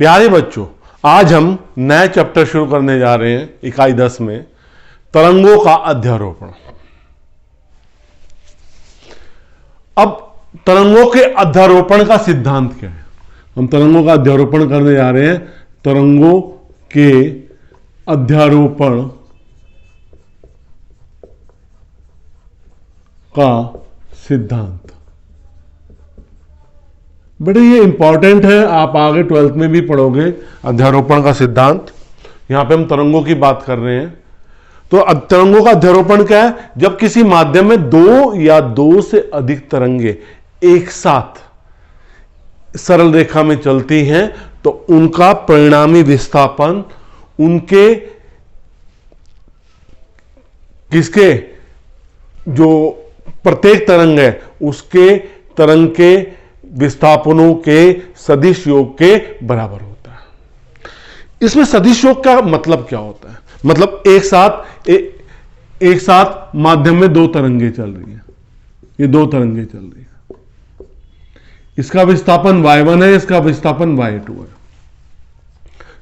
प्यारे बच्चों, आज हम नया चैप्टर शुरू करने जा रहे हैं इकाई 10 में, तरंगों का अध्यारोपण। अब तरंगों के अध्यारोपण का सिद्धांत क्या है? हम तरंगों का अध्यारोपण करने जा रहे हैं। तरंगों के अध्यारोपण का सिद्धांत बेटे ये इंपॉर्टेंट है, आप आगे 12th में भी पढ़ोगे अध्यारोपण का सिद्धांत। यहां पे हम तरंगों की बात कर रहे हैं। तो तरंगों का अध्यारोपण क्या है? जब किसी माध्यम में दो या दो से अधिक तरंगे एक साथ सरल रेखा में चलती हैं तो उनका परिणामी विस्थापन उनके किसके जो प्रत्येक तरंग है उसके तरंग के विस्थापनों के सदिश योग के बराबर होता है। इसमें सदिश योग का मतलब क्या होता है? मतलब एक साथ माध्यम में दो तरंगे चल रही हैं, ये दो तरंगे चल रही हैं, इसका विस्थापन y1 है, इसका विस्थापन y2 है।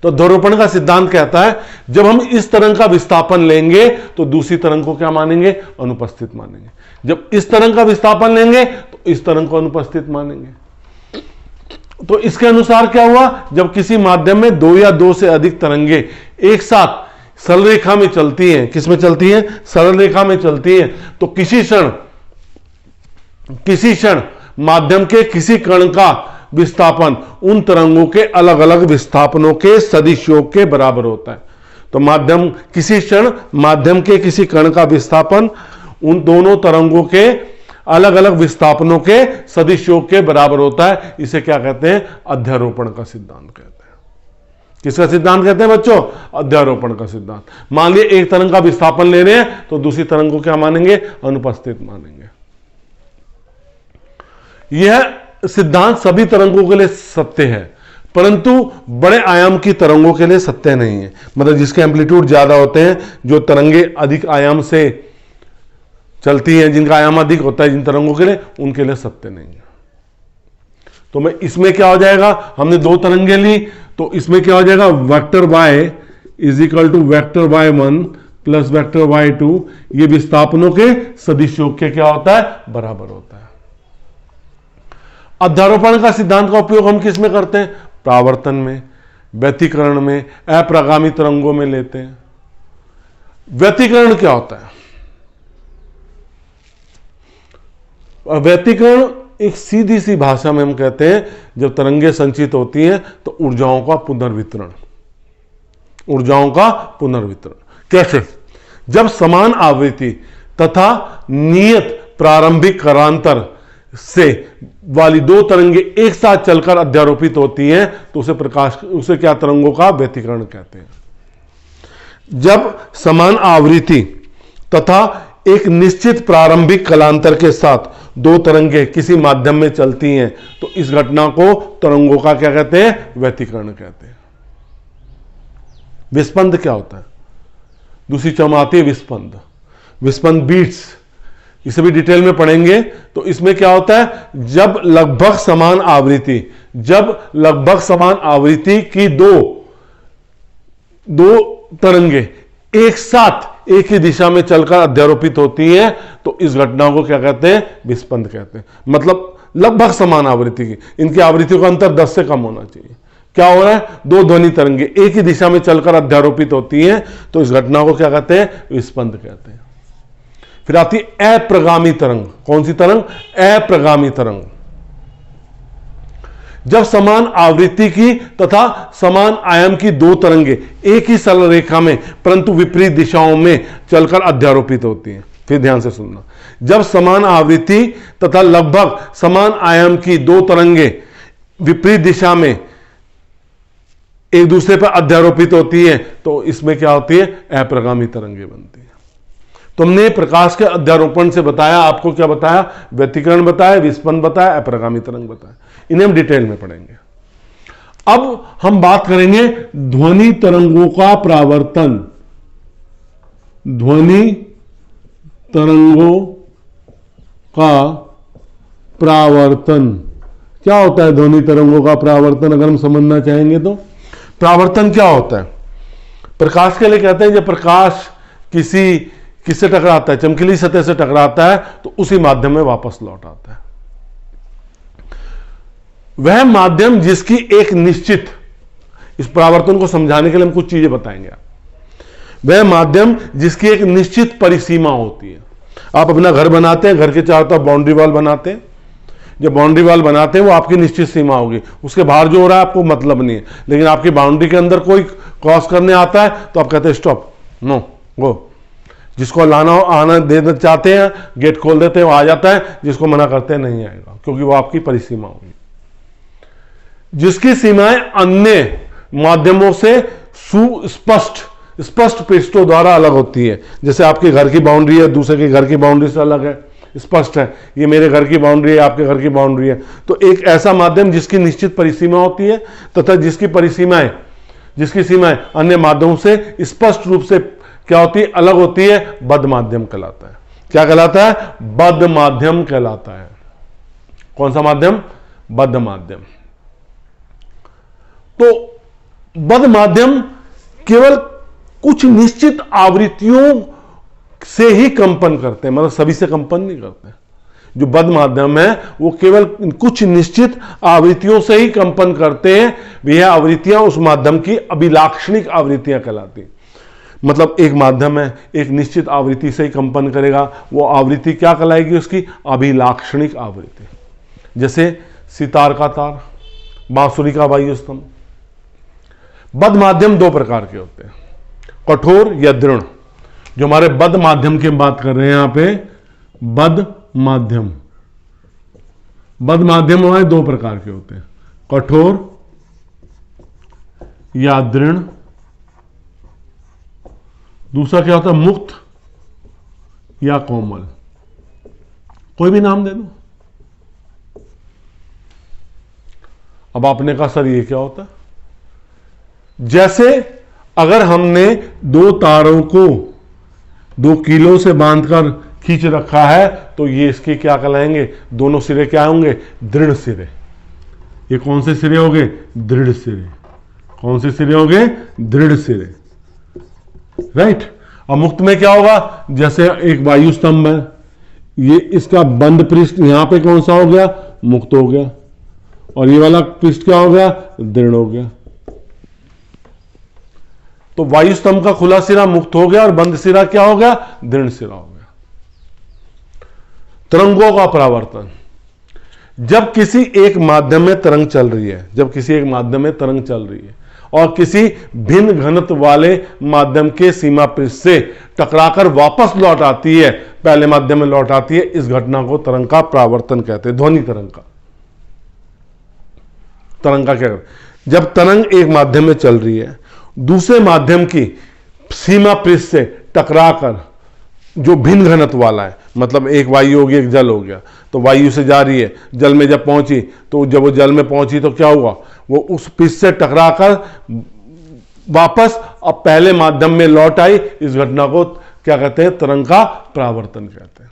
तो अध्यारोपण का सिद्धांत कहता है जब हम इस तरंग का विस्थापन लेंगे तो दूसरी तरंग को क्या मानेंगे? अनुपस्थित मानेंगे। जब इस तरंग का विस्थापन लेंगे तो इस तरंग को अनुपस्थित मानेंगे। तो इसके अनुसार क्या हुआ? जब किसी माध्यम में दो या दो से अधिक तरंगे एक साथ सरल रेखा में चलती हैं, किस में चलती हैं? सरल रेखा में चलती हैं, तो किसी क्षण माध्यम के किसी कण का विस्थापन उन तरंगों के अलग अलग विस्थापनों के सदिश योग के बराबर होता है। तो किसी क्षण माध्यम के किसी कण का विस्थापन उन दोनों तरंगों के अलग अलग विस्थापनों के सदिश योग के बराबर होता है। इसे क्या कहते हैं? अध्यारोपण का सिद्धांत कहते हैं। किसका सिद्धांत कहते हैं बच्चों? अध्यारोपण का सिद्धांत। मान लिया एक तरंग का विस्थापन ले रहे हैं तो दूसरी तरंग को क्या मानेंगे? अनुपस्थित मानेंगे। यह सिद्धांत सभी तरंगों के लिए सत्य है, परंतु बड़े आयाम की तरंगों के लिए सत्य नहीं है। मतलब जिसके एम्पलीट्यूड ज्यादा होते हैं, जो तरंगे अधिक आयाम से चलती हैं, जिनका आयाम अधिक होता है जिन तरंगों के लिए, उनके लिए सत्य नहीं है। तो मैं इसमें क्या हो जाएगा? हमने दो तरंगे ली तो इसमें क्या हो जाएगा? Vector y is equal to vector y1 plus vector y2, ये विस्थापनों के सदिश योग के क्या होता है? बराबर होता है। अध्यारोपण का सिद्धांत का उपयोग हम किस में करते हैं? परावर्तन में, व्यतिकरण में, अप्रगामी तरंगों में लेते हैं। व्यतिकरण क्या होता है? व्यतिकरण एक सीधी सी भाषा में हम कहते हैं जब तरंगे संचित होती हैं तो ऊर्जाओं का पुनर्वितरण। कैसे? जब समान आवृत्ति तथा नियत प्रारंभिक कालांतर से वाली दो तरंगे एक साथ चलकर अध्यारोपित होती हैं तो उसे क्या तरंगों का व्यतिकरण कहते हैं। जब समान आवृत्ति तथा एक निश्चित प्रारंभिक कालांतर के साथ दो तरंगे किसी माध्यम में चलती हैं तो इस घटना को तरंगों का क्या कहते हैं? व्यतिकरण कहते हैं। विस्पंद क्या होता है? दूसरी टर्म आती है विस्पंद। विस्पंद बीट्स, इसे भी डिटेल में पढ़ेंगे। तो इसमें क्या होता है? जब लगभग समान आवृत्ति की दो तरंगे एक साथ एक ही दिशा में चलकर अध्यारोपित होती हैं तो इस घटना को क्या कहते हैं? विस्पंद कहते हैं। मतलब लगभग समान आवृत्ति की, इनकी आवृत्तियों का अंतर 10 से कम होना चाहिए। क्या हो रहा है? दो ध्वनि तरंगे एक ही दिशा में चलकर अध्यारोपित होती हैं तो इस घटना को क्या कहते हैं? विस्पंद कहते हैं। फिर आती है अप्रगामी तरंग। कौन सी तरंग? अप्रगामी तरंग। जब समान आवृत्ति की तथा समान आयाम की दो तरंगे एक ही सरल रेखा में परंतु विपरीत दिशाओं में चलकर अध्यारोपित होती हैं। फिर ध्यान से सुनना। जब समान आवृत्ति तथा लगभग समान आयाम की दो तरंगे विपरीत दिशा में एक दूसरे पर अध्यारोपित होती है तो इसमें क्या होती है? अप्रगामी तरंगे बनती है। तुमने प्रकाश के अध्यारोपण से बताया, आपको क्या बताया? व्यतिकरण बताया, विस्पंद बताया, अप्रगामी तरंग बताया। इन्हें हम डिटेल में पढ़ेंगे। अब हम बात करेंगे ध्वनि तरंगों का परावर्तन। ध्वनि तरंगों का प्रावर्तन। क्या होता है ध्वनि तरंगों का प्रावर्तन, अगर हम समझना चाहेंगे तो प्रावर्तन क्या होता है? प्रकाश के लिए कहते हैं जब प्रकाश किससे टकराता है, चमकीली सतह से टकराता है, तो उसी माध्यम में वापस लौट आता है। वह माध्यम जिसकी एक निश्चित, इस प्रावर्तन को समझाने के लिए हम कुछ चीजें बताएंगे। वह माध्यम जिसकी एक निश्चित परिसीमा होती है। आप अपना घर बनाते हैं, घर के चारों तरफ बाउंड्री वॉल बनाते हैं। जब बाउंड्री वॉल बनाते हैं वो आपकी निश्चित सीमा होगी, उसके बाहर जो हो रहा है आपको मतलब नहीं है। लेकिन आपकी बाउंड्री के अंदर कोई क्रॉस करने आता है तो आप कहते हैं स्टॉप, नो गो। जिसको आना देना चाहते हैं गेट खोल देते हैं, वो आ जाता है, जिसको मना करते हैं नहीं आएगा, क्योंकि वो आपकी परिसीमा होगी। जिसकी सीमाएं अन्य माध्यमों से स्पष्ट पृष्ठों द्वारा अलग होती है। जैसे आपके घर की बाउंड्री है, दूसरे के घर की बाउंड्री से अलग है, स्पष्ट है, ये मेरे घर की बाउंड्री है, आपके घर की बाउंड्री है। तो एक ऐसा माध्यम जिसकी निश्चित परिसीमा होती है तथा जिसकी सीमाएं अन्य माध्यमों से स्पष्ट रूप से क्या होती है, अलग होती है, बद्ध माध्यम कहलाता है। क्या कहलाता है? बद्ध माध्यम कहलाता है। कौन सा माध्यम? बद्ध माध्यम। तो बद्ध माध्यम केवल कुछ निश्चित आवृत्तियों से ही कंपन करते हैं, मतलब सभी से कंपन नहीं करते। जो बद्ध माध्यम है वो केवल कुछ निश्चित आवृत्तियों से ही कंपन करते हैं। यह आवृत्तियां उस माध्यम की अभिलाक्षणिक आवृत्तियां कहलाती हैं। मतलब एक माध्यम है, एक निश्चित आवृत्ति से ही कंपन करेगा, वो आवृत्ति क्या कहलाएगी? उसकी अभिलाक्षणिक आवृत्ति। जैसे सितार का तार, बांसुरी का वायु स्तंभ। बद्ध माध्यम दो प्रकार के होते हैं, कठोर या दृढ़। जो हमारे बद्ध माध्यम की हम बात कर रहे हैं यहां पे, बद्ध माध्यम हमारे दो प्रकार के होते हैं, कठोर या दृढ़। दूसरा क्या होता है? मुक्त या कोमल। कोई भी नाम दे दो। अब आपने कहा सर ये क्या होता है? जैसे अगर हमने दो तारों को 2 कीलों से बांधकर खींच रखा है तो ये इसके क्या कहलाएंगे? दोनों सिरे क्या होंगे? दृढ़ सिरे। ये कौन से सिरे हो गए? दृढ़ सिरे। कौन से सिरे हो गए? दृढ़ सिरे, राइट। अब मुक्त में क्या होगा? जैसे एक वायु स्तंभ है, ये इसका बंद पृष्ठ यहां पे कौन सा हो गया? मुक्त हो गया। और ये वाला पृष्ठ क्या हो गया? दृढ़ हो गया। तो वायु स्तंभ का खुला सिरा मुक्त हो गया और बंद सिरा क्या हो गया? दृढ़ सिरा हो गया। तरंगों का परावर्तन। जब किसी एक माध्यम में तरंग चल रही है, और किसी भिन्न घनत्व वाले माध्यम के सीमा पृष्ठ से टकराकर वापस लौट आती है, पहले माध्यम में लौट आती है, इस घटना को तरंग का परावर्तन कहते हैं। ध्वनि तरंग का क्या है? जब तरंग एक माध्यम में चल रही है, दूसरे माध्यम की सीमा पृष्ठ से टकराकर, जो भिन्न घनत्व वाला है, मतलब एक वायु हो गई एक जल हो गया, तो वायु से जा रही है, जल में जब पहुंची, तो जब वो जल में पहुंची तो क्या हुआ? वो उस पृष्ठ से टकराकर वापस अब पहले माध्यम में लौट आई। इस घटना को क्या कहते हैं? तरंग का परावर्तन कहते हैं।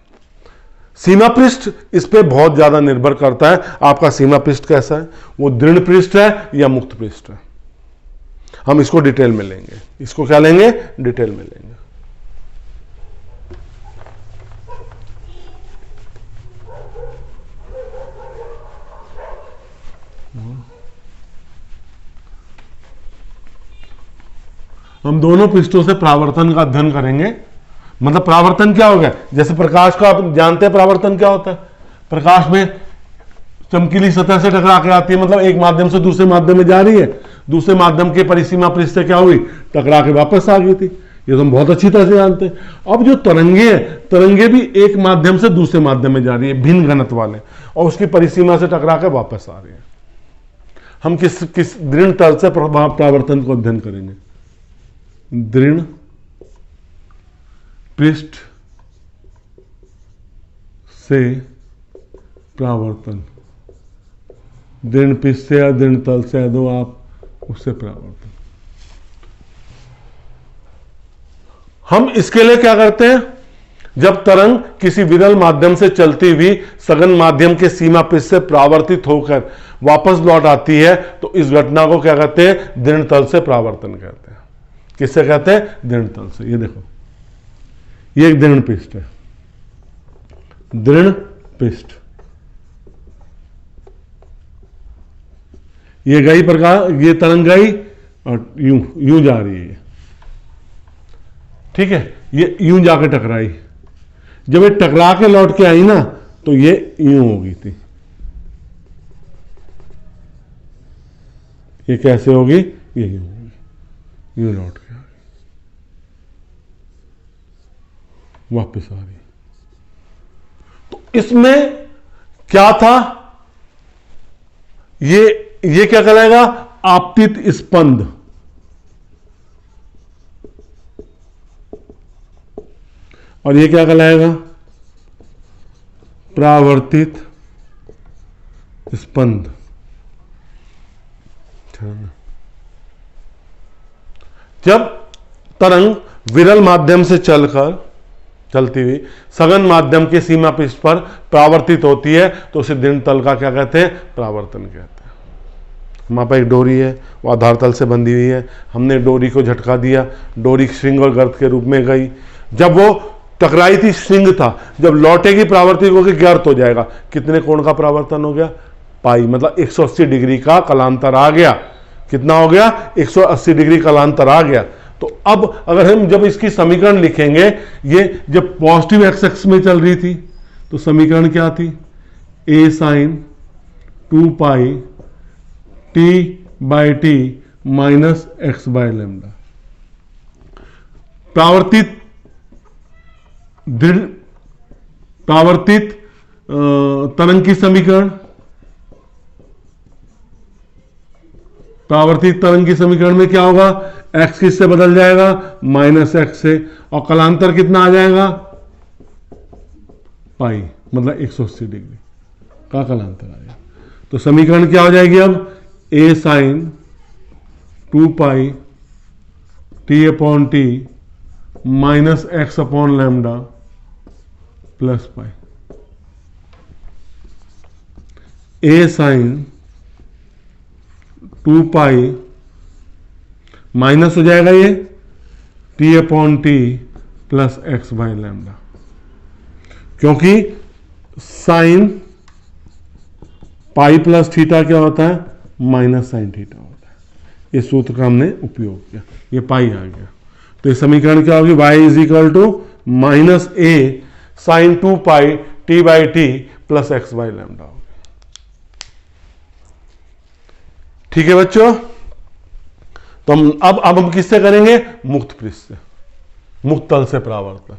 सीमा पृष्ठ इस पे बहुत ज्यादा निर्भर करता है, आपका सीमा पृष्ठ कैसा है, वो दृढ़ पृष्ठ है या मुक्त पृष्ठ है। हम इसको डिटेल में लेंगे। इसको क्या लेंगे? डिटेल में लेंगे। हम दोनों पृष्ठों से परावर्तन का अध्ययन करेंगे। मतलब परावर्तन क्या हो गया? जैसे प्रकाश का आप जानते हैं परावर्तन क्या होता है? प्रकाश में चमकीली सतह से टकरा के आती है, मतलब एक माध्यम से दूसरे माध्यम में जा रही है, दूसरे माध्यम के परिसीमा पृष्ठ से क्या हुई? टकरा के वापस आ गई थी। ये तो हम बहुत अच्छी तरह से जानते हैं। अब जो तरंगे हैं, तरंगे भी एक माध्यम से दूसरे माध्यम में जा रही है, भिन्न घनत्व वाले, और उसकी परिसीमा से टकरा के वापस आ रही है। हम किस दृढ़ तल से परावर्तन को अध्ययन करेंगे? दृढ़ पृष्ठ से परावर्तन। दृढ़ पृष्ठ से या दृढ़ तल से दो आप, उससे परावर्तन। हम इसके लिए क्या करते हैं? जब तरंग किसी विरल माध्यम से चलती हुई सघन माध्यम के सीमा पृष्ठ से परावर्तित होकर वापस लौट आती है तो इस घटना को क्या कहते हैं? दृढ़ तल से परावर्तन कहते हैं। किससे कहते हैं? दृढ़ तल से। ये देखो, ये एक दृढ़ पृष्ठ है, दृढ़ पृष्ठ। ये गई प्रकार, ये तरंग गई और यूं यूं जा रही है, ठीक है, ये यूं जाके टकराई। जब ये टकरा के लौट के आई ना तो ये यूं हो गई थी। ये कैसे होगी? ये यूं होगी, यूं लौट के आ गई, वापस आ रही। तो इसमें क्या था? ये क्या कहलाएगा? आपतित स्पंद। और ये क्या कहलाएगा? परावर्तित स्पंद। जब तरंग विरल माध्यम से चलती हुई सघन माध्यम के सीमा पृष्ठ पर परावर्तित होती है तो उसे दृढ़ तल का क्या कहते हैं? परावर्तन कहते हैं। हमारे पास एक डोरी है, वो आधार तल से बंधी हुई है, हमने डोरी को झटका दिया, डोरी श्रृंग और गर्त के रूप में गई। जब वो टकराई थी श्रृंग था, जब लौटेगी परावर्तित होकर गर्त हो जाएगा। कितने कोण का परावर्तन हो गया? पाई, मतलब 180 डिग्री का कलांतर आ गया। कितना हो गया? 180 डिग्री कलांतर आ गया। तो अब अगर हम जब इसकी समीकरण लिखेंगे, ये जब पॉजिटिव एक्स एक्स में चल रही थी तो समीकरण क्या थी? a sin 2 pi t/t minus x by lambda. परावर्तित तरंग की समीकरण, परावर्तित तरंग की समीकरण में क्या होगा? x किससे बदल जाएगा? माइनस एक्स से, और कलांतर कितना आ जाएगा? पाई, मतलब 180 डिग्री का कलांतर आ जाएगा। तो समीकरण क्या हो जाएगी अब? a sin 2 pi t/t minus x upon lambda plus pi. a sin 2 pi minus हो जाएगा ये t/t plus x by lambda, क्योंकि साइन पाई प्लस थीटा क्या होता है? माइनस साइन थीटा होता है। इस सूत्र का हमने उपयोग किया, ये पाई आ गया। तो ये समीकरण क्या होगी? y is equal to minus a sine 2 pi t/t plus x by lambda होगा। ठीक है बच्चों, तो अब हम किससे करेंगे? मुक्त पृष्ठ से, मुक्त तल से परावर्तन।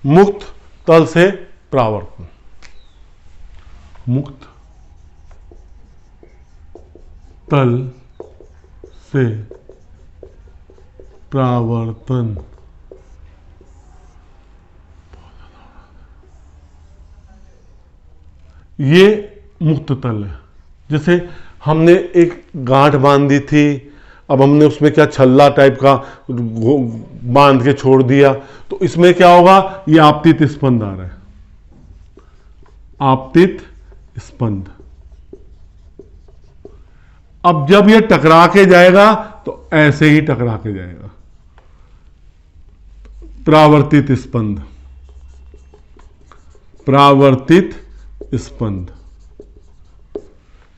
मुक्त तल से परावर्तन, मुक्त तल से परावर्तन। ये मुक्त तल है। जैसे हमने एक गांठ बांध दी थी, अब हमने उसमें क्या छल्ला टाइप का बांध के छोड़ दिया, तो इसमें क्या होगा? ये आपतित स्पंद आ रहा है, आपतित स्पंद। अब जब ये टकरा के जाएगा तो ऐसे ही टकरा के जाएगा, परावर्तित स्पंद, परावर्तित स्पंद।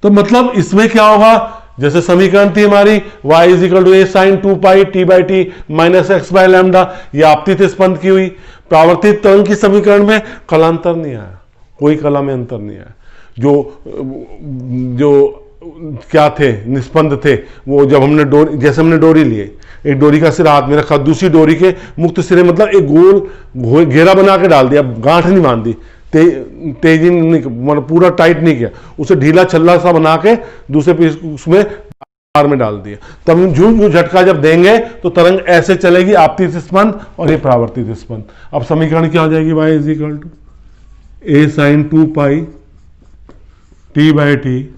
तो मतलब इसमें क्या होगा? जैसे समीकरण थी हमारी y is equal to a sine 2 pi t/t minus x by lambda, ये आपतित स्पंद की हुई। परावर्तित तरंग की समीकरण में कलांतर नहीं आया, कोई कला में अंतर नहीं आया। जो क्या थे, निस्पंद थे। वो जब हमने डोरी, जैसे हमने डोरी लिए, एक डोरी का सिरा हाथ में रखा, दूसरी डोरी के मुक्त सिरे मतलब एक गोल घेरा बना के डाल दिया, गांठ नहीं बांध दी, तेजी नहीं, मतलब पूरा टाइट नहीं किया, उसे ढीला छल्ला सा बना के दूसरे पीस उसमें तार में डाल दिया। तब हम जो झटका जब देंगे तो तरंग ऐसे चलेगी, आपतित स्पंद और ये परावर्तित स्पंद। अब समीकरण क्या हो जाएगी, y is equal to a sin 2 pi t by t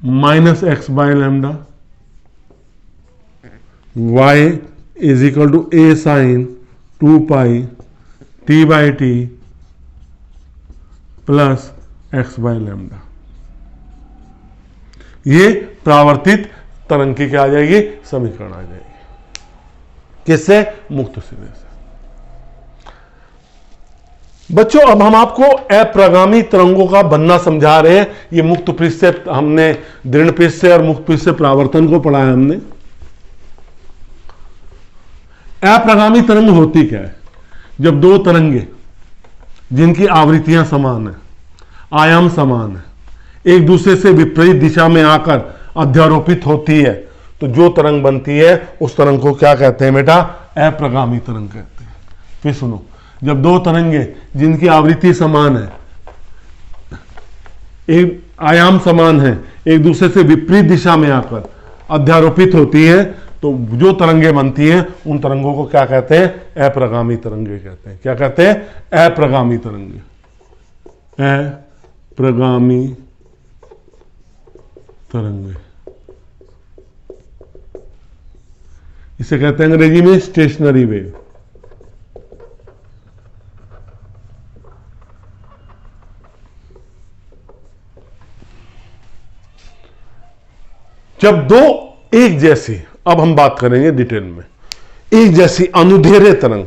minus x by lambda, y is equal to a sin 2 pi t by t plus x by lambda. ये परावर्तित तरंग की क्या आ जाएगी, समीकरण आ जाएगी। किससे, मुक्त सिरे से। बच्चों अब हम आपको अप्रगामी तरंगों का बनना समझा रहे हैं। ये मुक्त पृष्ठ से हमने दृढ़ पृष्ठ से और मुक्त पृष्ठ से परावर्तन को पढ़ा है हमने। अप्रगामी तरंग होती क्या है, जब दो तरंगे जिनकी आवृत्तियां समान है, आयाम समान है, एक दूसरे से विपरीत दिशा में आकर अध्यारोपित होती है, तो जो तरंग बनती है उस तरंग को क्या कहते हैं बेटा, अप्रगामी तरंग कहते हैं। फिर सुनो, जब दो तरंगे जिनकी आवृत्ति समान है, एक आयाम समान है, एक दूसरे से विपरीत दिशा में आकर अध्यारोपित होती है, तो जो तरंगे बनती हैं उन तरंगों को क्या कहते हैं, अप्रगामी तरंगे कहते हैं। क्या कहते हैं, अप्रगामी तरंगे। अप्रगामी तरंगे, इसे कहते हैं अंग्रेजी में स्टेशनरी वेव। जब दो एक जैसी, अब हम बात करेंगे डिटेल में, एक जैसी अनुधेर्य तरंग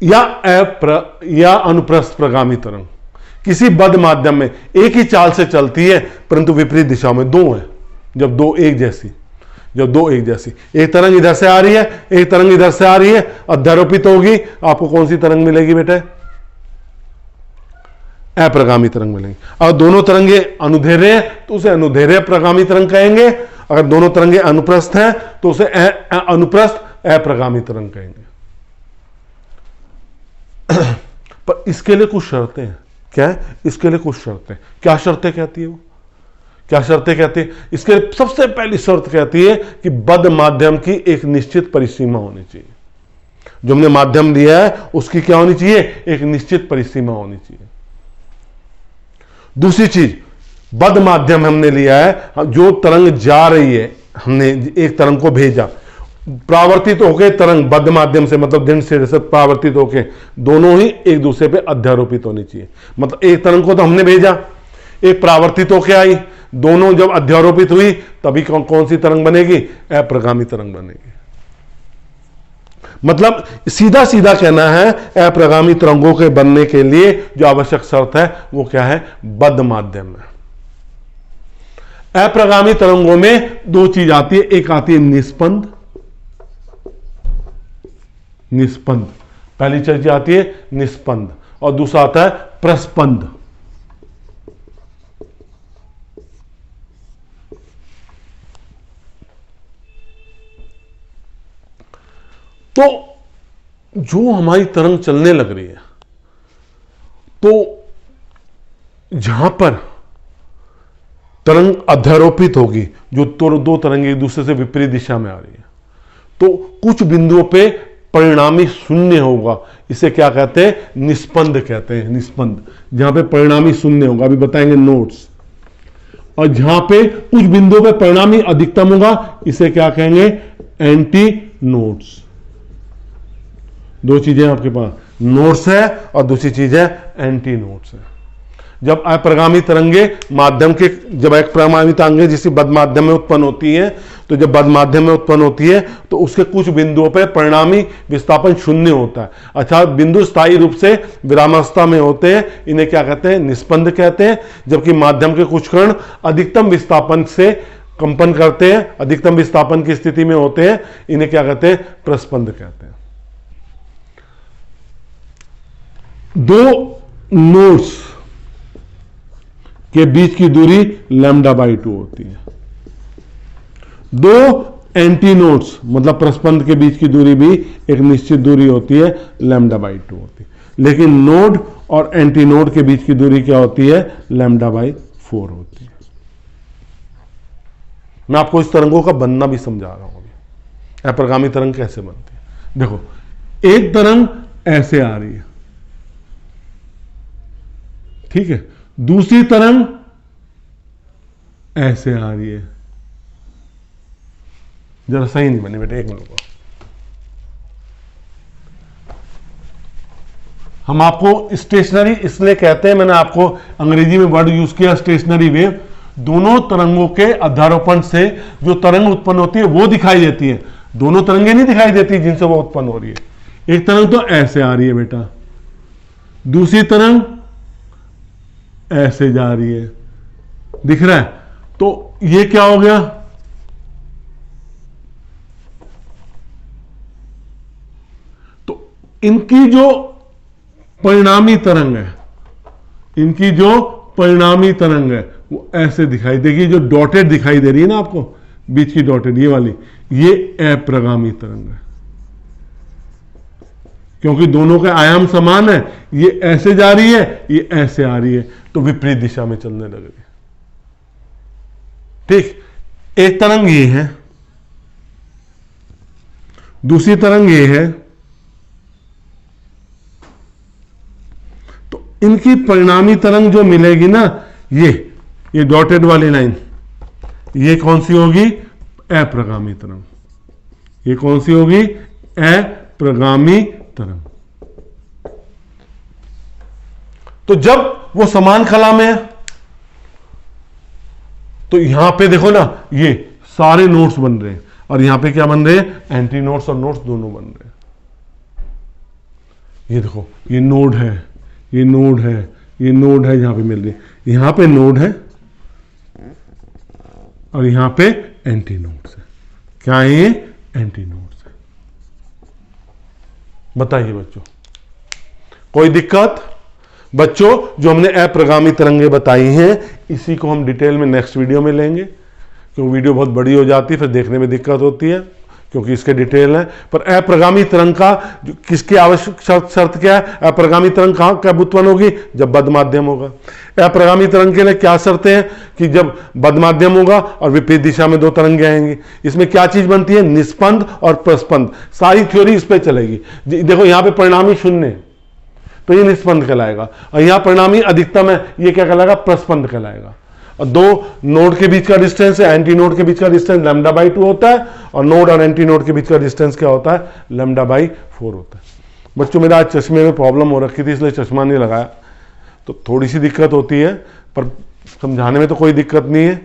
या अनुप्रस्थ प्रगामी तरंग किसी बद्ध माध्यम में एक ही चाल से चलती है परंतु विपरीत दिशा में, दो है, जब दो एक जैसी, जब दो एक जैसी, एक तरंग इधर से आ रही है, एक तरंग इधर से आ रही है, अध्यारोपित होगी, आपको कौन सी तरंग मिलेगी बेटे, अप्रगामी तरंग मिलेंगी। अगर दोनों तरंगे अनुधेर्य हैं तो उसे अनुधेर्य प्रगामी तरंग कहेंगे, अगर दोनों तरंगे अनुप्रस्थ हैं तो उसे अनुप्रस्थ अप्रगामी तरंग कहेंगे। पर इसके लिए कुछ शर्तें हैं। क्या है, इसके लिए कुछ शर्तें, क्या शर्तें कहती है वो, क्या शर्तें कहती है, इसके लिए सबसे पहली शर्त कहती है कि बद्ध माध्यम की एक निश्चित परिसीमा होनी चाहिए। जो हमने माध्यम लिया है उसकी क्या होनी चाहिए, एक निश्चित परिसीमा होनी चाहिए। दूसरी चीज, बद्ध माध्यम हमने लिया है, जो तरंग जा रही है, हमने एक तरंग को भेजा, परावर्तित होके तरंग बद्ध माध्यम से मतलब दृढ़ सिरे से परावर्तित होके दोनों ही एक दूसरे पे अध्यारोपित होनी चाहिए। मतलब एक तरंग को तो हमने भेजा, एक परावर्तित होके आई, दोनों जब अध्यारोपित हुई तभी कौन सी तरंग बनेगी, अप्रगामी तरंग बनेगी। मतलब सीधा सीधा कहना है, अप्रगामी तरंगों के बनने के लिए जो आवश्यक शर्त है वो क्या है, बद्ध माध्यम है। अप्रगामी तरंगों में दो चीज आती है, एक आती है निस्पंद, निस्पंद, पहली चीज आती है निस्पंद, और दूसरा आता है प्रस्पंद। तो जो हमारी तरंग चलने लग रही है, तो जहां पर तरंग अध्यारोपित होगी, जो दो तरंगे एक दूसरे से विपरीत दिशा में आ रही है, तो कुछ बिंदुओं पे परिणामी शून्य होगा, इसे क्या कहते हैं, निस्पंद कहते हैं। निस्पंद, जहां पे परिणामी शून्य होगा, अभी बताएंगे नोट्स। और जहां पे कुछ बिंदुओं पे परिणामी अधिकतम होगा, इसे क्या कहेंगे, एंटी नोट्स। दो चीजें आपके पास, नोट्स है और दूसरी चीज है एंटी नोट्स है। जब अप्रगामी तरंगे माध्यम के, जब अप्रगामी तरंगे जिस बद्ध माध्यम में उत्पन्न होती है, तो जब बद्ध माध्यम में उत्पन्न होती है तो उसके कुछ बिंदुओं पर परिणामी विस्थापन शून्य होता है, अर्थात बिंदु स्थायी रूप से विरामावस्था में होते हैं, इन्हें क्या कहते हैं, निस्पंद कहते हैं। जबकि माध्यम के कुछ कण अधिकतम विस्थापन से कंपन करते हैं, अधिकतम विस्थापन की स्थिति में होते हैं, इन्हें क्या कहते हैं, प्रस्पंद कहते हैं। दो नोड्स के बीच की दूरी λ/2 होती है। दो एंटीनोड्स मतलब प्रस्पंद के बीच की दूरी भी एक निश्चित दूरी होती है, λ/2 होती है। लेकिन नोड और एंटीनोड के बीच की दूरी क्या होती है? λ/4 होती है। मैं आपको इस तरंगों का बनना भी समझा रहा हूं अभी, अप्रगामी तरंग कैसे बनती है। देखो, एक तरंग ऐसे आ रही है, ठीक है, दूसरी तरंग ऐसे आ रही है। जरा सही नहीं बनी बेटे, एक मिनट को। हम आपको स्टेशनरी इसलिए कहते हैं, मैंने आपको अंग्रेजी में वर्ड यूज किया स्टेशनरी वेव। दोनों तरंगों के अध्यारोपण से जो तरंग उत्पन्न होती है वो दिखाई देती है, दोनों तरंगें नहीं दिखाई देती जिनसे वो उत्पन्न हो रही है। एक तरंग तो ऐसे आ रही है बेटा, दूसरी तरंग ऐसे जा रही है, दिख रहा है? तो ये क्या हो गया? तो इनकी जो परिणामी तरंग है, इनकी जो परिणामी तरंग है वो ऐसे दिखाई देगी। जो डॉटेड दिखाई दे रही है ना आपको, बीच की डॉटेड ये वाली, ये अप्रगामी तरंग है, क्योंकि दोनों के आयाम समान है। ये ऐसे जा रही है, ये ऐसे आ रही है, तो विपरीत दिशा में चलने लग रही है। ठीक, एक तरंग ये है, दूसरी तरंग ये है। तो इनकी परिणामी तरंग जो मिलेगी ना, ये डॉटेड वाली लाइन, ये कौन सी होगी? अप्रगामी तरंग। ये कौन सी होगी? अप्रगामी तरंग। तो जब वो समान कला में है, तो यहां पे देखो ना, ये सारे नोड्स बन रहे हैं, और यहां पे क्या बन रहे हैं? एंटी नोड्स और नोड्स दोनों बन रहे हैं। ये देखो, ये नोड है, ये नोड है, ये नोड है, यहां पे मिल रही है। यहां पे नोड है और यहां पे एंटी नोड्स है। क्या है ये? एंटी नोड्स है। बताइए बच्चों, कोई दिक्कत? बच्चों, जो हमने अप्रगामी तरंगें बताई हैं, इसी को हम डिटेल में नेक्स्ट वीडियो में लेंगे, क्योंकि वीडियो बहुत बड़ी हो जाती है, फिर देखने में दिक्कत होती है, क्योंकि इसके डिटेल है। पर अप्रगामी तरंग का किसकी आवश्यक शर्त क्या है? अप्रगामी तरंग कहां कब उत्पन्न होगी? जब बद्ध माध्यम होगा। अप्रगामी तरंग के लिए क्या शर्तें हैं? कि जब बद्ध माध्यम होगा और विपरीत दिशा में दो तरंगें आएंगी। इसमें क्या चीज बनती है? निस्पंद और प्रस्पंद। सारी थ्योरी इस पे चलेगी। देखो, यहां पे परिणामी शून्य, तो ये निस्पंद कहलाएगा, और यहां परिणामी अधिकतम है, ये क्या कहलाएगा? प्रस्पंद कहलाएगा। और दो नोड के बीच का डिस्टेंस है, एंटी नोड के बीच का डिस्टेंस λ/2 होता है, और नोड और एंटी नोड के बीच का डिस्टेंस क्या होता है? λ/4 होता है। बच्चों, मेरा आज चश्मे में प्रॉब्लम हो रखी थी, इसलिए चश्मा नहीं लगाया, तो थोड़ी सी दिक्कत होती है, पर समझाने में तो कोई दिक्कत नहीं है।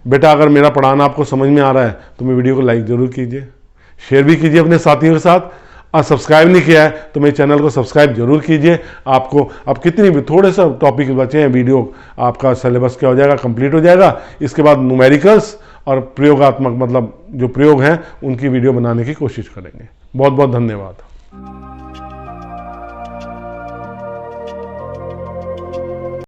बेटा, अगर मेरा पढ़ाना आपको समझ में आ रहा है तो मैं वीडियो को लाइक जरूर कीजिए, शेयर भी कीजिए अपने साथियों के साथ, और सब्सक्राइब नहीं किया है तो मेरे चैनल को सब्सक्राइब जरूर कीजिए। आपको अब कितनी भी थोड़े से टॉपिक बचे हैं, वीडियो आपका सिलेबस क्या हो जाएगा? कंप्लीट हो जाएगा। इसके बाद न्यूमेरिकल्स और प्रयोगात्मक मतलब जो प्रयोग हैं उनकी वीडियो बनाने की कोशिश करेंगे। बहुत बहुत धन्यवाद।